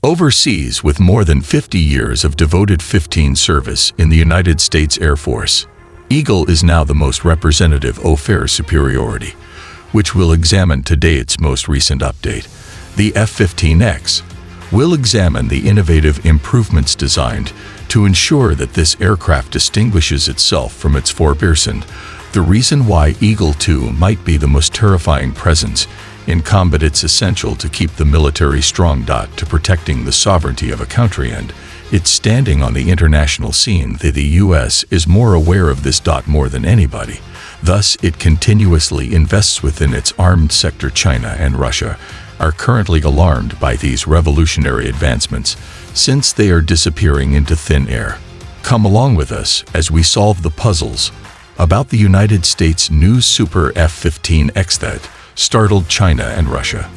Overseas, with more than 50 years of devoted 15 service in the United States Air Force, Eagle is now the most representative of air superiority, which we'll examine today. Its most recent update, the F-15X, will examine the innovative improvements designed to ensure that this aircraft distinguishes itself from its forebears, and the reason why Eagle 2 might be the most terrifying presence in combat. It's essential to keep the military strong. To protecting the sovereignty of a country and its standing on the international scene. The U.S. is more aware of this. More than anybody. Thus, it continuously invests within its armed sector. China and Russia are currently alarmed by these revolutionary advancements, since they are disappearing into thin air. Come along with us as we solve the puzzles about the United States' new Super F-15X that startled China and Russia.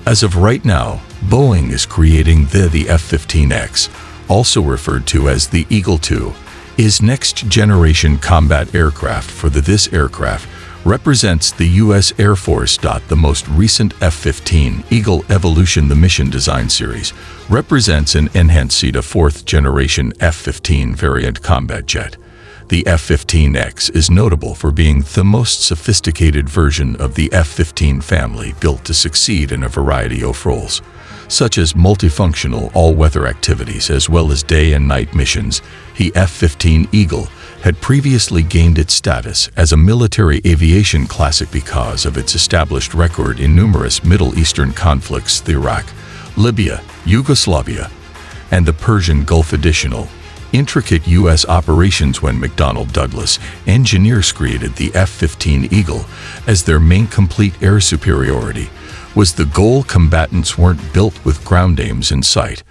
As of right now, Boeing is creating the F-15X, also referred to as the Eagle 2, is next-generation combat aircraft. This aircraft represents the U.S. Air Force. The most recent F-15 Eagle evolution, the Mission Design Series, represents an enhanced fourth-generation F-15 variant combat jet. The F-15X is notable for being the most sophisticated version of the F-15 family, built to succeed in a variety of roles, such as multifunctional all-weather activities as well as day and night missions. The F-15 Eagle had previously gained its status as a military aviation classic because of its established record in numerous Middle Eastern conflicts: the Iraq, Libya, Yugoslavia, and the Persian Gulf. Additional intricate U.S. operations when McDonnell Douglas engineers created the F-15 Eagle as their main complete air superiority was the goal. Combatants weren't built with ground aims in sight,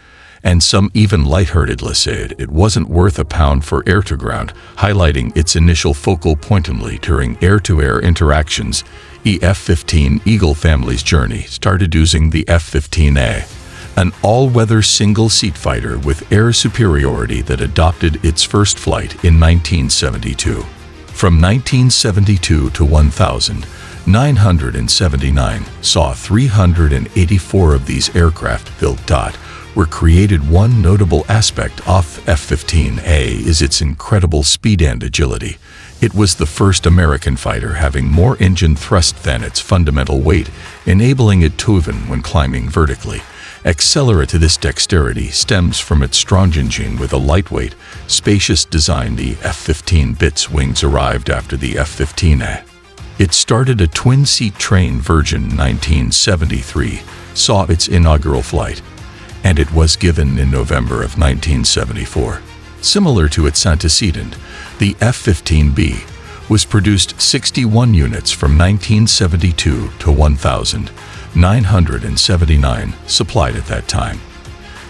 and some even lightheartedly said it wasn't worth a pound for air-to-ground, highlighting its initial focal point during air-to-air interactions. The F-15 Eagle family's journey started using the F-15A, an all-weather single-seat fighter with air superiority that adopted its first flight in 1972. From 1972 to 1979 saw 384 of these aircraft built. Were created. One notable aspect of F-15A is its incredible speed and agility. It was the first American fighter having more engine thrust than its fundamental weight, enabling it to, even when climbing vertically, accelerate. This dexterity stems from its strong engine with a lightweight, spacious design. The F-15 Bit's wings arrived after the F-15A. It started a twin-seat train version. 1973 saw its inaugural flight, and it was given in November of 1974. Similar to its antecedent, the F-15B was produced 61 units from 1972 to 1979, supplied at that time.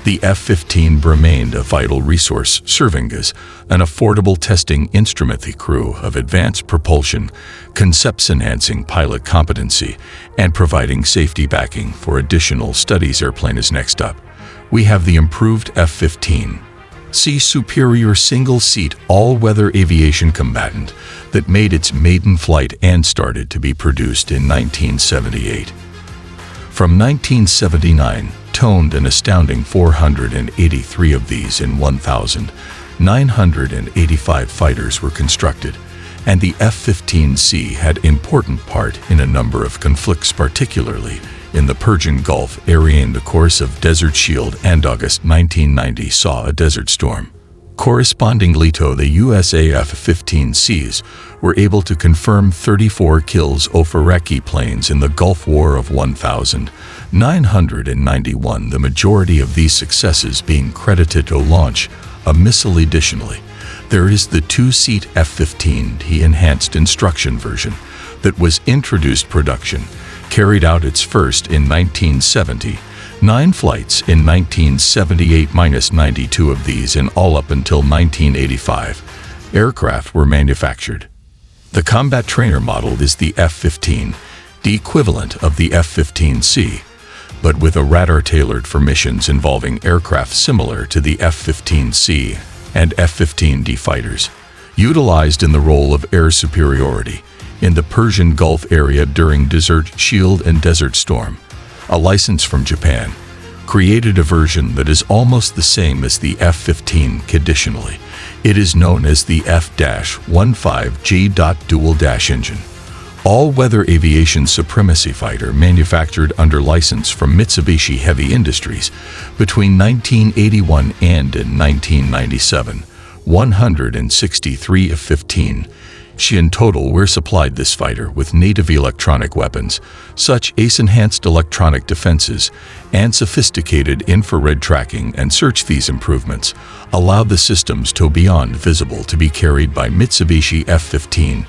The F-15 remained a vital resource, serving as an affordable testing instrument. The crew of advanced propulsion concepts, enhancing pilot competency and providing safety backing for additional studies. Airplane is next up. We have the improved F-15C, superior single-seat all-weather aviation combatant that made its maiden flight and started to be produced in 1978. From 1979, toned an astounding 483 of these in 1,985 fighters were constructed, and the F-15C had important part in a number of conflicts, particularly in the Persian Gulf area in the course of Desert Shield, and August 1990 saw a Desert Storm. Correspondingly to the USA F-15Cs were able to confirm 34 kills of Iraqi planes in the Gulf War of 1991, the majority of these successes being credited to launch a missile. Additionally, there is the two-seat F-15 enhanced instruction version that was introduced. Production carried out its first in 1970, 9 flights in 1978-92 of these in all up until 1985. Aircraft were manufactured. The combat trainer model is the F-15, the equivalent of the F-15C, but with a radar tailored for missions involving aircraft similar to the F-15C and F-15D fighters, utilized in the role of air superiority in the Persian Gulf area during Desert Shield and Desert Storm. A license from Japan, created a version that is almost the same as the F-15. Additionally, it is known as the F-15G dual-engine all-weather aviation supremacy fighter manufactured under license from Mitsubishi Heavy Industries between 1981 and in 1997. 163 F-15. In total were supplied this fighter with native electronic weapons, such as enhanced electronic defenses and sophisticated infrared tracking and search. These improvements allowed the systems to beyond visible to be carried by Mitsubishi F-15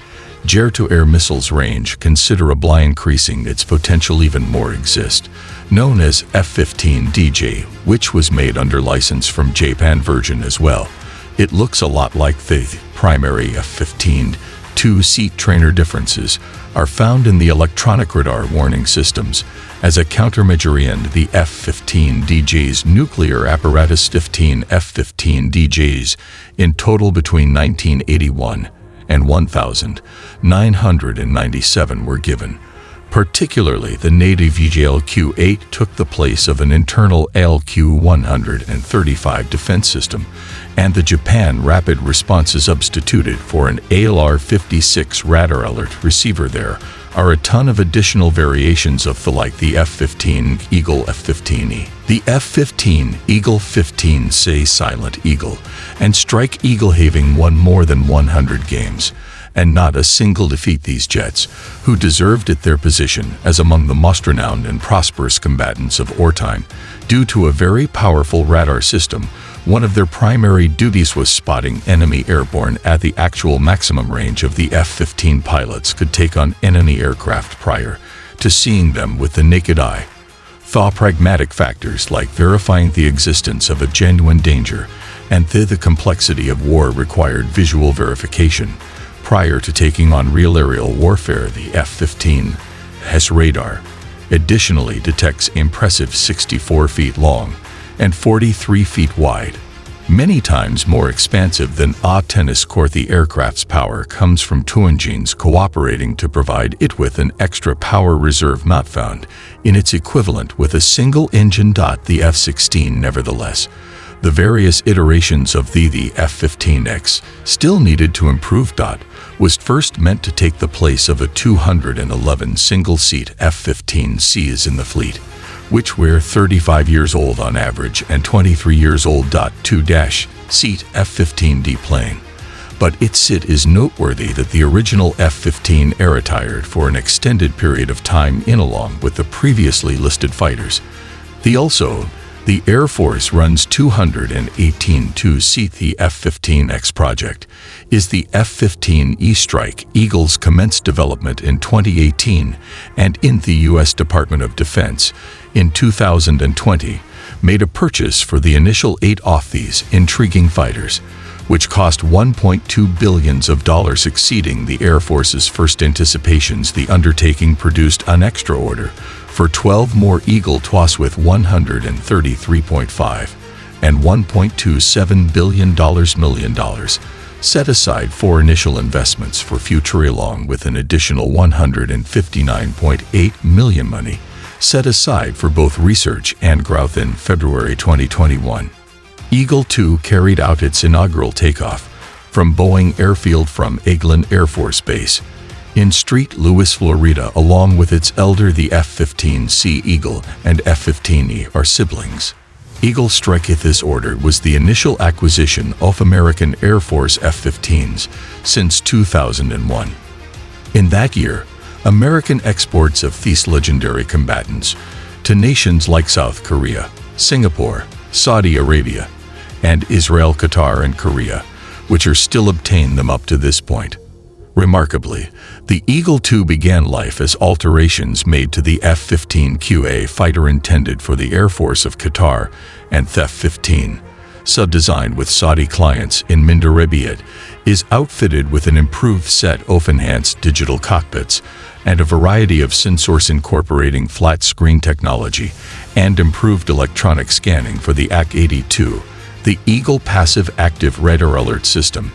air-to-air missiles range considerably, increasing its potential even more. Known as F-15DJ, which was made under license from Japan version as well. It looks a lot like the primary F-15. Two-seat trainer differences are found in the electronic radar warning systems as a countermeasure, and the F-15DJ's nuclear apparatus. 15 F-15DJs in total between 1981 and 1,997 were given. Particularly, the native LQ-8 took the place of an internal LQ-135 defense system, and the Japan Rapid Response is substituted for an ALR-56 radar alert receiver. There are a ton of additional variations of the F-15 Eagle, F-15E, the F-15 Eagle, 15 say Silent Eagle, and Strike Eagle, having won more than 100 games, and not a single defeat. These jets, who deserved it their position as among the most renowned and prosperous combatants of wartime, due to a very powerful radar system. One of their primary duties was spotting enemy airborne at the actual maximum range of the F-15. Pilots could take on enemy aircraft prior to seeing them with the naked eye. Pragmatic factors like verifying the existence of a genuine danger and the complexity of war required visual verification. Prior to taking on real aerial warfare, the F-15's radar additionally detects impressive 64 feet long and 43 feet wide, many times more expansive than a tennis court. The aircraft's power comes from two engines cooperating to provide it with an extra power reserve not found in its equivalent with a single engine. The F-16, nevertheless, the various iterations of the F-15X still needed to improve. Was first meant to take the place of a 211 single-seat F-15Cs in the fleet, which were 35 years old on average and 23 years old. 2-seat F-15D plane. But it is noteworthy that the original F-15 retired for an extended period of time along with the previously listed fighters. The Air Force runs 218 two-seat. The F-15X project is the F-15E Strike Eagles commenced development in 2018, and in the U.S. Department of Defense in 2020 made a purchase for the initial 8 of these intriguing fighters, which cost $1.2 billion, exceeding the Air Force's first anticipations. The undertaking produced an extra order for 12 more Eagle TWAS with $133.5 and $1.27 billion set aside for initial investments for future, along with an additional $159.8 million money set aside for both research and growth. In February 2021, Eagle 2 carried out its inaugural takeoff from Boeing Airfield from Eglin Air Force Base in St. Louis, Florida, along with its elder. The F-15C Eagle and F-15E are siblings. Eagle Strike. This order was the initial acquisition of American Air Force F-15s since 2001. In that year, American exports of these legendary combatants to nations like South Korea, Singapore, Saudi Arabia, and Israel, Qatar, and Korea, which are still obtained them up to this point. Remarkably, the Eagle 2 began life as alterations made to the F-15QA fighter intended for the Air Force of Qatar, and the F-15, sub-designed with Saudi clients in Mindarabiyat, is outfitted with an improved set of enhanced digital cockpits and a variety of sensors incorporating flat-screen technology and improved electronic scanning for the AC-82, the Eagle Passive Active Radar Alert System,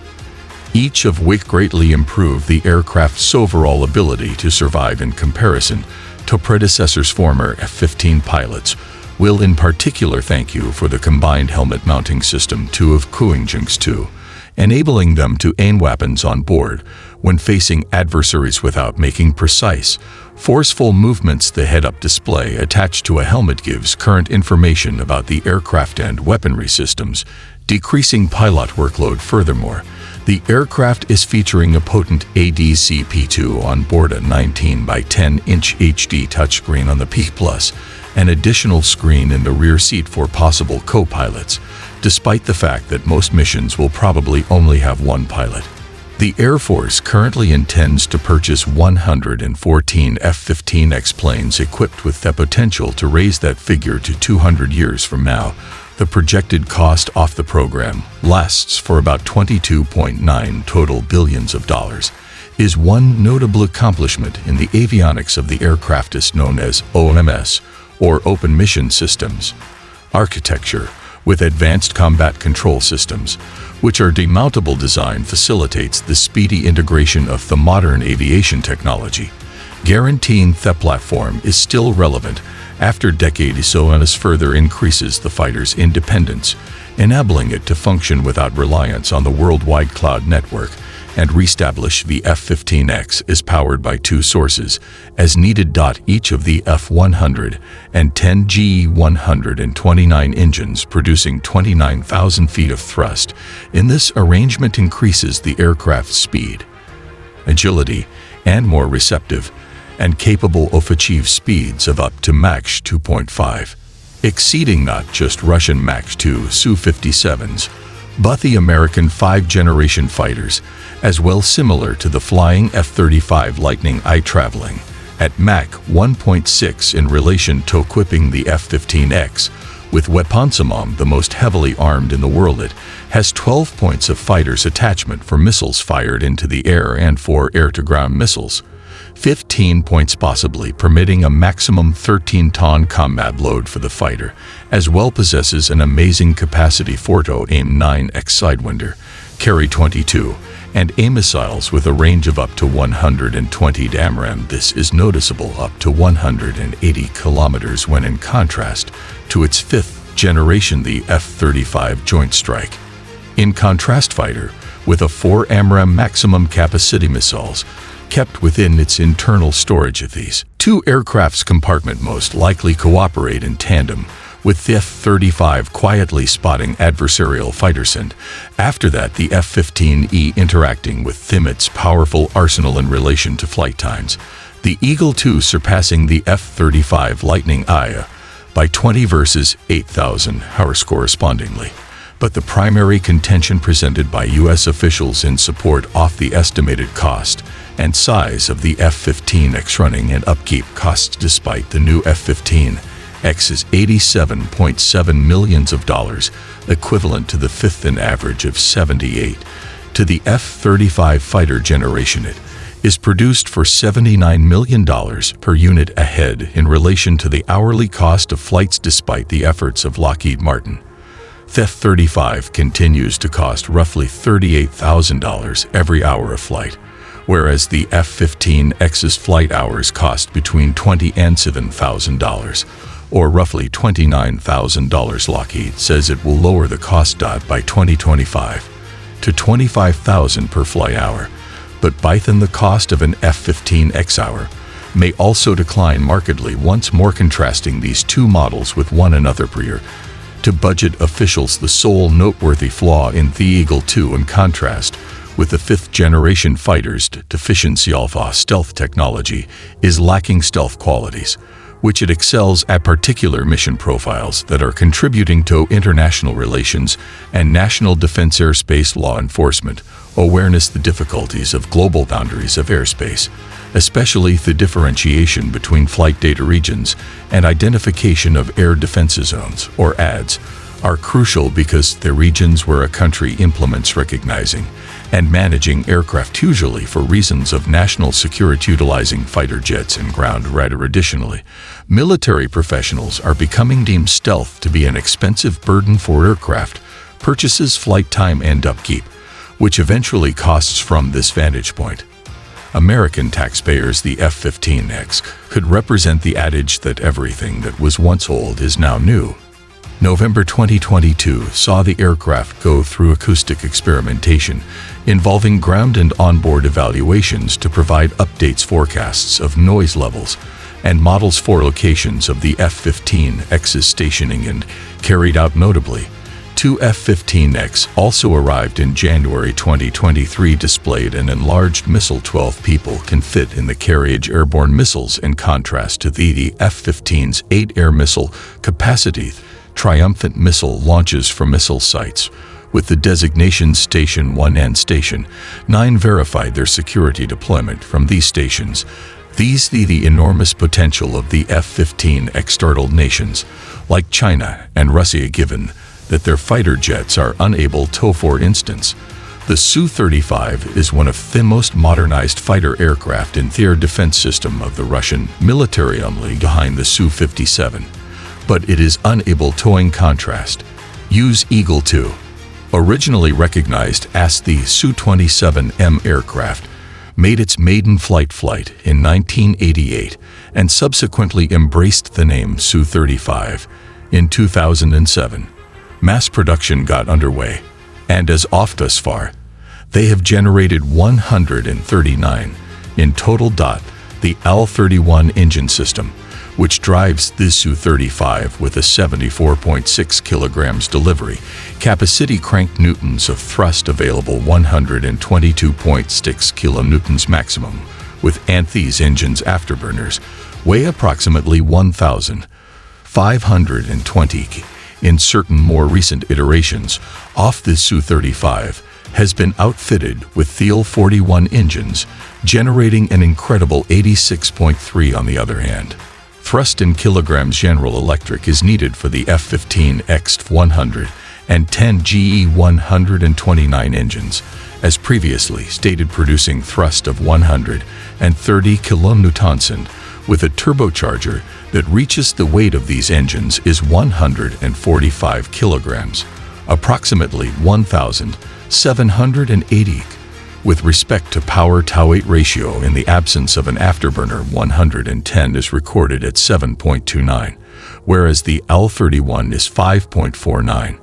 each of which greatly improved the aircraft's overall ability to survive in comparison to predecessors. Former F-15 pilots will in particular thank you for the combined helmet mounting system 2 of Kuingjungs 2, enabling them to aim weapons on board when facing adversaries without making precise, forceful movements. The head-up display attached to a helmet gives current information about the aircraft and weaponry systems, decreasing pilot workload. Furthermore, the aircraft is featuring a potent ADC-P2 on board, a 19 by 10-inch HD touchscreen on the P+, an additional screen in the rear seat for possible co-pilots, despite the fact that most missions will probably only have one pilot. The Air Force currently intends to purchase 114 F-15X planes equipped with the potential to raise that figure to 200 years from now. The projected cost of the program lasts for about $22.9 total billions of dollars. Is one notable accomplishment in the avionics of the aircraft is known as OMS, or Open Mission Systems architecture, with advanced combat control systems, which are demountable design, facilitates the speedy integration of the modern aviation technology, guaranteeing the platform is still relevant after decades. OMS further increases the fighter's independence, enabling it to function without reliance on the worldwide cloud network, and reestablish the F-15X is powered by two sources as needed. Each of the F-100 and 10 GE-129 engines producing 29,000 feet of thrust. In this arrangement increases the aircraft's speed, agility, and more receptive and capable of achieve speeds of up to Mach 2.5, exceeding not just Russian Mach 2 Su-57s, but the American 5th-generation fighters, as well, similar to the flying F-35 Lightning I, traveling at Mach 1.6 in relation to equipping the F-15X with weaponsystem, the most heavily armed in the world. It has 12 points of fighters attachment for missiles fired into the air and for air-to-ground missiles, 15 points possibly permitting a maximum 13-ton combat load for the fighter, as well possesses an amazing capacity for to aim 9x Sidewinder, carry 22, and aim missiles with a range of up to 120 km. This is noticeable up to 180 kilometers when in contrast to its 5th generation, the F-35 Joint Strike. In contrast, fighter with a 4 AMRAAM maximum capacity missiles kept within its internal storage. Of these two aircraft's compartment most likely cooperate in tandem, with the F-35 quietly spotting adversarial fighters, and after that the F-15E interacting with its powerful arsenal in relation to flight times, the Eagle II surpassing the F-35 Lightning I by 20 versus 8,000 hours correspondingly. But the primary contention presented by U.S. officials in support of the estimated cost and size of the F-15X running and upkeep costs, despite the new F-15X is $87.7 million, equivalent to the 5th and average of 78. To the F-35 fighter generation, it is produced for $79 million per unit ahead in relation to the hourly cost of flights, despite the efforts of Lockheed Martin. The F-35 continues to cost roughly $38,000 every hour of flight, whereas the F-15X's flight hours cost between $20,000 and $7,000, or roughly $29,000. Lockheed says it will lower the cost by 2025 to $25,000 per flight hour, but by then the cost of an F-15X hour may also decline markedly. Once more, contrasting these two models with one another prior to budget officials, the sole noteworthy flaw in the Eagle II, in contrast with the 5th-generation fighter's deficiency of stealth technology, is lacking stealth qualities, which it excels at, particular mission profiles that are contributing to international relations and national defense, airspace law enforcement awareness, the difficulties of global boundaries of airspace, especially the differentiation between flight data regions and identification of air defense zones, or ADS, are crucial because they're regions where a country implements recognizing and managing aircraft, usually for reasons of national security, utilizing fighter jets and ground radar. Additionally, military professionals are becoming deemed stealth to be an expensive burden for aircraft purchases, flight time, and upkeep, which eventually costs. From this vantage point, American taxpayers, the F-15X could represent the adage that everything that was once old is now new. November 2022 saw the aircraft go through acoustic experimentation involving ground and onboard evaluations to provide updates, forecasts of noise levels, and models for locations of the F-15X's stationing, and carried out notably. 2 F-15X also arrived in January 2023, displayed an enlarged missile. 12 people can fit in the carriage airborne missiles, in contrast to the F-15's 8 air missile capacity. Triumphant missile launches from missile sites with the designations Station 1 and Station 9 verified their security deployment from these stations. These the enormous potential of the F-15X startled nations like China and Russia, given that their fighter jets are unable to. For instance, the Su-35 is one of the most modernized fighter aircraft in the air defense system of the Russian military, only behind the Su-57. But it is unable to. In contrast, use Eagle II, originally recognized as the Su-27M aircraft, made its maiden flight in 1988 and subsequently embraced the name Su-35 in 2007. Mass production got underway, and as of thus far, they have generated 139 in total. The Al-31 engine system, which drives the Su-35 with a 74.6 kilograms delivery capacity, crank newtons of thrust available, 122.6 kilonewtons maximum, with these engines afterburners weigh approximately 1,520 in certain more recent iterations of the Su-35 has been outfitted with the Al-41 engines, generating an incredible 86.3. On the other hand, thrust in kilograms. General Electric is needed for the F-15X 110 GE 129 engines, as previously stated, producing thrust of 130 kilonewtons, with a turbocharger that reaches the weight of these engines is 145 kilograms, approximately 1,780. With respect to power-to-weight ratio, in the absence of an afterburner, 110 is recorded at 7.29, whereas the Al-31 is 5.49,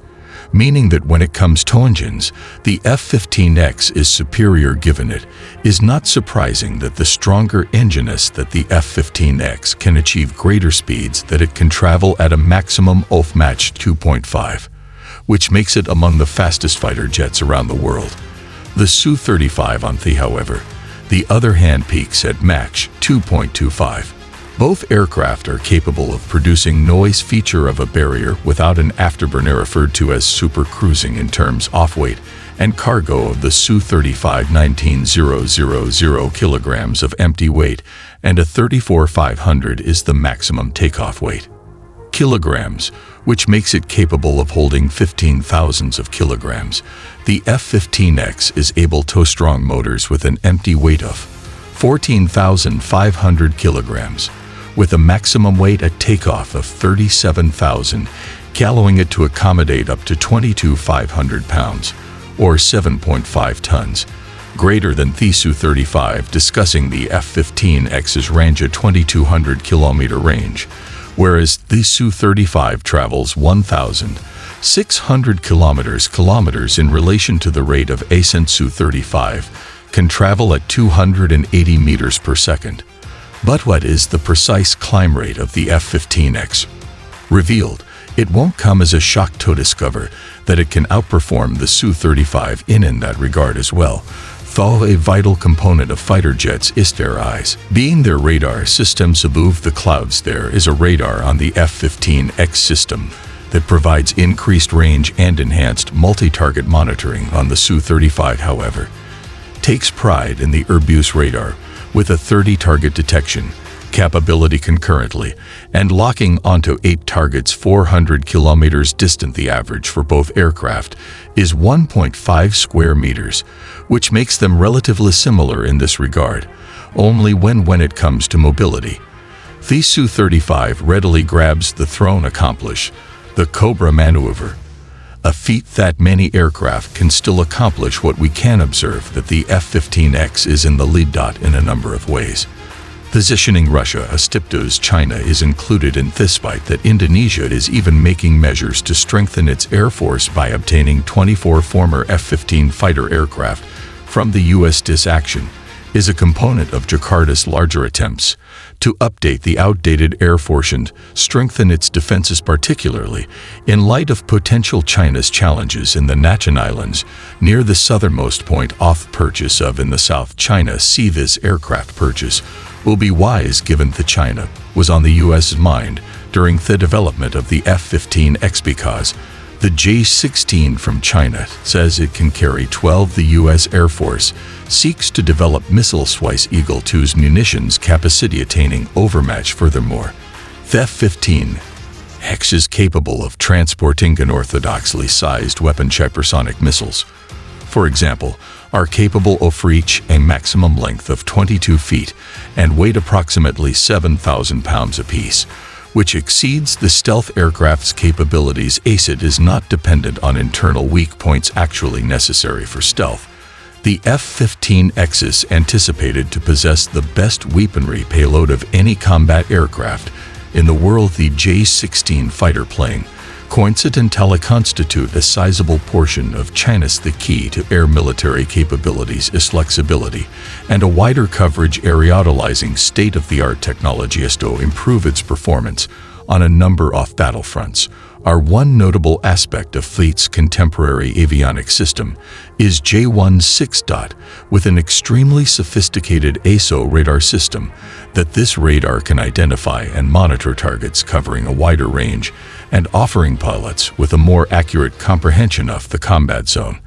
meaning that when it comes to engines, the F-15X is superior. Given it is not surprising that the stronger engine is that the F-15X can achieve greater speeds, that it can travel at a maximum of Mach 2.5, which makes it among the fastest fighter jets around the world. The Su-35 on however, the other hand, peaks at Mach 2.25. Both aircraft are capable of producing noise feature of a barrier without an afterburner, referred to as supercruising. In terms of weight and cargo of the Su-35, 19,000 kilograms of empty weight and a 34,500 is the maximum takeoff weight. Kilograms, which makes it capable of holding 15,000 of kilograms. The F-15X is able to strong motors with an empty weight of 14,500 kilograms, with a maximum weight at takeoff of 37,000, allowing it to accommodate up to 22,500 pounds, or 7.5 tons, greater than the Su-35. Discussing the F-15X's range, a 2,200 kilometer range, whereas the Su-35 travels 1,600 kilometers in relation to the rate of ascent. Su-35 can travel at 280 meters per second. But what is the precise climb rate of the F-15X? Revealed, it won't come as a shock to discover that it can outperform the Su-35 in that regard as well. Though a vital component of fighter jets is their eyes, being their radar systems above the clouds. There is a radar on the F-15X system that provides increased range and enhanced multi-target monitoring. On the Su-35, however, takes pride in the Airbus radar, with a 30-target detection capability concurrently and locking onto 8 targets 400 kilometers distant. The average for both aircraft is 1.5 square meters, which makes them relatively similar in this regard, only when it comes to mobility. The Su-35 readily grabs the throne, accomplish the Cobra maneuver, a feat that many aircraft can still accomplish. What we can observe that the F-15X is in the lead. In a number of ways. Positioning Russia as China is included in this, despite that Indonesia is even making measures to strengthen its air force by obtaining 24 former F-15 fighter aircraft from the U.S. This action is a component of Jakarta's larger attempts to update the outdated air force and strengthen its defenses, particularly in light of potential China's challenges in the Natchan Islands near the southernmost point of purchase of in the South China Sea. This aircraft purchase will be wise given that China was on the U.S.'s mind during the development of the F-15X, because the J-16 from China says it can carry 12. The U.S. Air Force seeks to develop missiles twice Eagle II's munitions capacity attaining overmatch. Furthermore, the F-15X is capable of transporting unorthodoxly sized weapon hypersonic missiles. For example, are capable of reach a maximum length of 22 feet and weight approximately 7,000 pounds apiece, which exceeds the stealth aircraft's capabilities. ACID is not dependent on internal weak points actually necessary for stealth. The F-15X is anticipated to possess the best weaponry payload of any combat aircraft in the world. The J-16 fighter plane coincidentally constitute a sizable portion of China's. The key to air military capabilities is flexibility and a wider coverage area, utilizing state-of-the-art technology to improve its performance on a number of battlefronts. Our one notable aspect of fleet's contemporary avionics system is J-16, with an extremely sophisticated ASO radar system that this radar can identify and monitor targets covering a wider range and offering pilots with a more accurate comprehension of the combat zone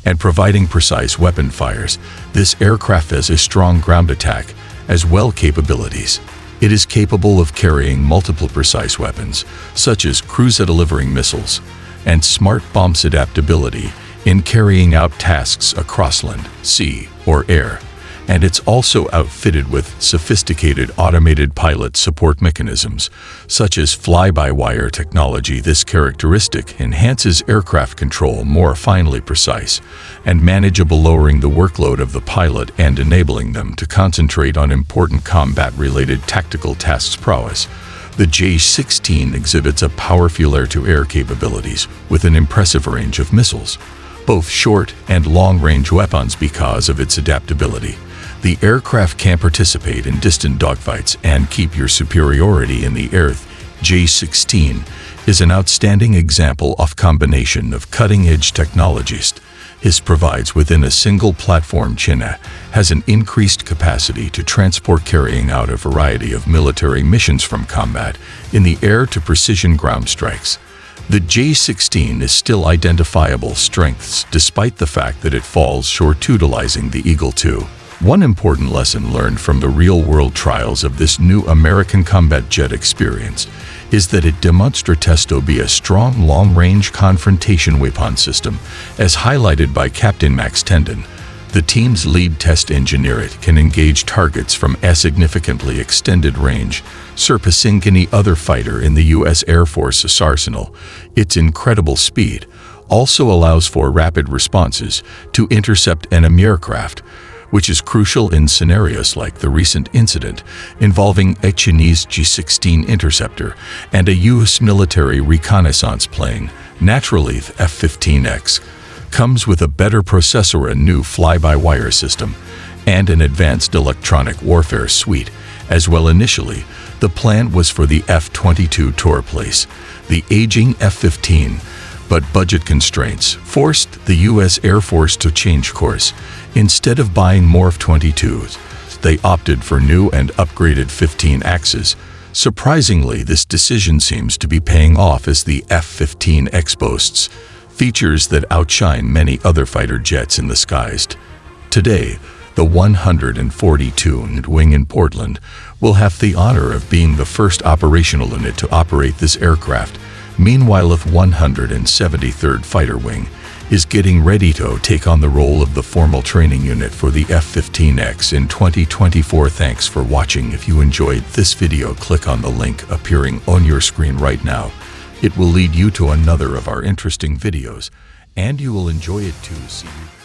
and providing precise weapon fires. This aircraft has a strong ground attack as well capabilities. It is capable of carrying multiple precise weapons, such as cruise-delivering missiles, and smart bombs. Adaptability in carrying out tasks across land, sea, or air. And it's also outfitted with sophisticated automated pilot support mechanisms, such as fly-by-wire technology. This characteristic enhances aircraft control more finely precise and manageable, lowering the workload of the pilot and enabling them to concentrate on important combat-related tactical tasks. Prowess. The J-16 exhibits a powerful air-to-air capabilities with an impressive range of missiles, both short and long-range weapons. Because of its adaptability, the aircraft can participate in distant dogfights and keep your superiority in the air. J-16 is an outstanding example of combination of cutting-edge technologies. This provides within a single platform. China has an increased capacity to transport, carrying out a variety of military missions from combat in the air to precision ground strikes. The J-16 is still identifiable strengths despite the fact that it falls short utilizing the Eagle II. One important lesson learned from the real-world trials of this new American combat jet experience is that it demonstrates to be a strong long-range confrontation weapon system, as highlighted by Captain Max Tendon. The team's lead test engineer. It can engage targets from a significantly extended range, surpassing any other fighter in the U.S. Air Force's arsenal. Its incredible speed also allows for rapid responses to intercept enemy aircraft, which is crucial in scenarios like the recent incident involving a Chinese J-16 interceptor and a U.S. military reconnaissance plane. Naturally, the F-15X comes with a better processor, a new fly-by-wire system, and an advanced electronic warfare suite as well. Initially, the plan was for the F-22 to replace the aging F-15, but budget constraints forced the U.S. Air Force to change course. Instead of buying more F-22s, they opted for new and upgraded 15Xs. Surprisingly, this decision seems to be paying off, as the F-15X boasts features that outshine many other fighter jets in the skies. Today, the 142nd Wing in Portland will have the honor of being the first operational unit to operate this aircraft. Meanwhile, the 173rd Fighter Wing is getting ready to take on the role of the formal training unit for the F-15X in 2024. Thanks for watching. If you enjoyed this video, click on the link appearing on your screen right now It will lead you to another of our interesting videos, and you will enjoy it too. See you.